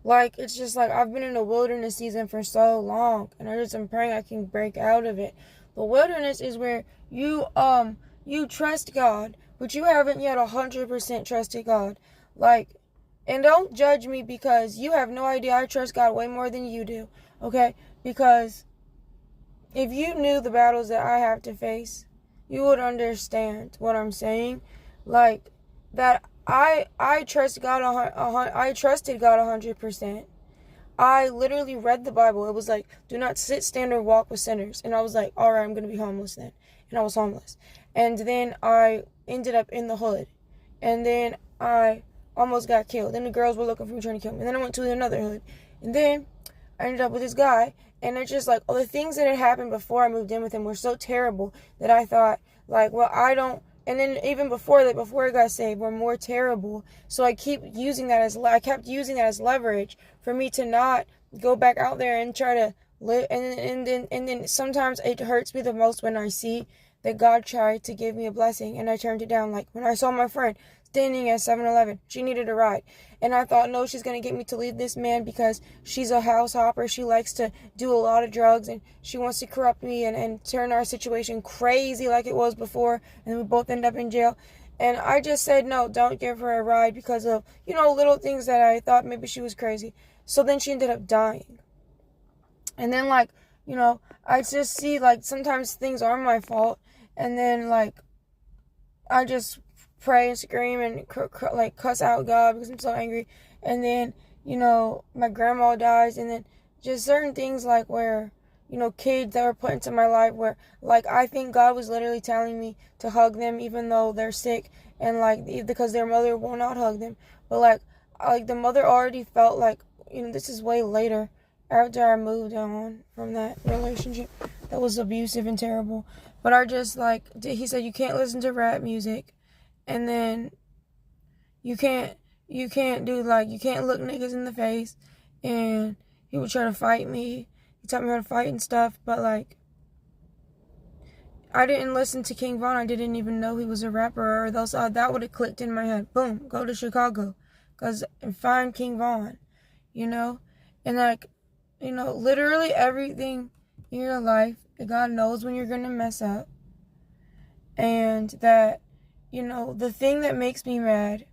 Like, it's just like I've been in a wilderness season for so long, and I just am praying I can break out of it. The wilderness is where you trust God, but you haven't yet 100% trusted God. Like, and don't judge me because you have no idea I trust God way more than you do. Okay? Because if you knew the battles that I have to face, you would understand what I'm saying. Like, that I trust God. I trusted God 100%. I literally read the Bible. It was like, do not sit, stand, or walk with sinners. And I was like, all right, I'm gonna be homeless then. And I was homeless. And then I ended up in the hood. And then I almost got killed. Then the girls were looking for me, trying to kill me. And then I went to another hood. And then I ended up with this guy, and it's just like all the things that had happened before I moved in with him were so terrible that I thought, like, well, I don't. And then even before that, before I got saved, were more terrible. So I kept using that as leverage for me to not go back out there and try to live. And then sometimes it hurts me the most when I see that God tried to give me a blessing and I turned it down. Like when I saw my friend standing at 7-Eleven, she needed a ride. And I thought, no, she's going to get me to leave this man because she's a house hopper. She likes to do a lot of drugs and she wants to corrupt me and turn our situation crazy like it was before. And we both end up in jail. And I just said, no, don't give her a ride because of, little things that I thought maybe she was crazy. So then she ended up dying. And then, like, I just see, like, sometimes things are my fault. And then, like, I just pray and scream and like cuss out God because I'm so angry. And then my grandma dies, and then just certain things like where kids that were put into my life where like I think God was literally telling me to hug them even though they're sick and like because their mother will not hug them. But like the mother already felt like this is way later after I moved on from that relationship that was abusive and terrible. But I just like he said you can't listen to rap music, and then you can't do like you can't look niggas in the face, and he would try to fight me. He taught me how to fight and stuff, but like I didn't listen to King Von. I didn't even know he was a rapper, or else that would have clicked in my head. Boom, go to Chicago, and find King Von, and like literally everything in your life. God knows when you're gonna mess up, and that the thing that makes me mad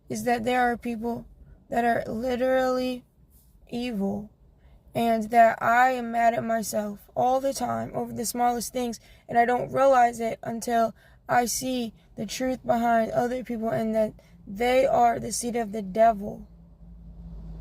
is that there are people that are literally evil, and that I am mad at myself all the time over the smallest things, and I don't realize it until I see the truth behind other people and that they are the seed of the devil.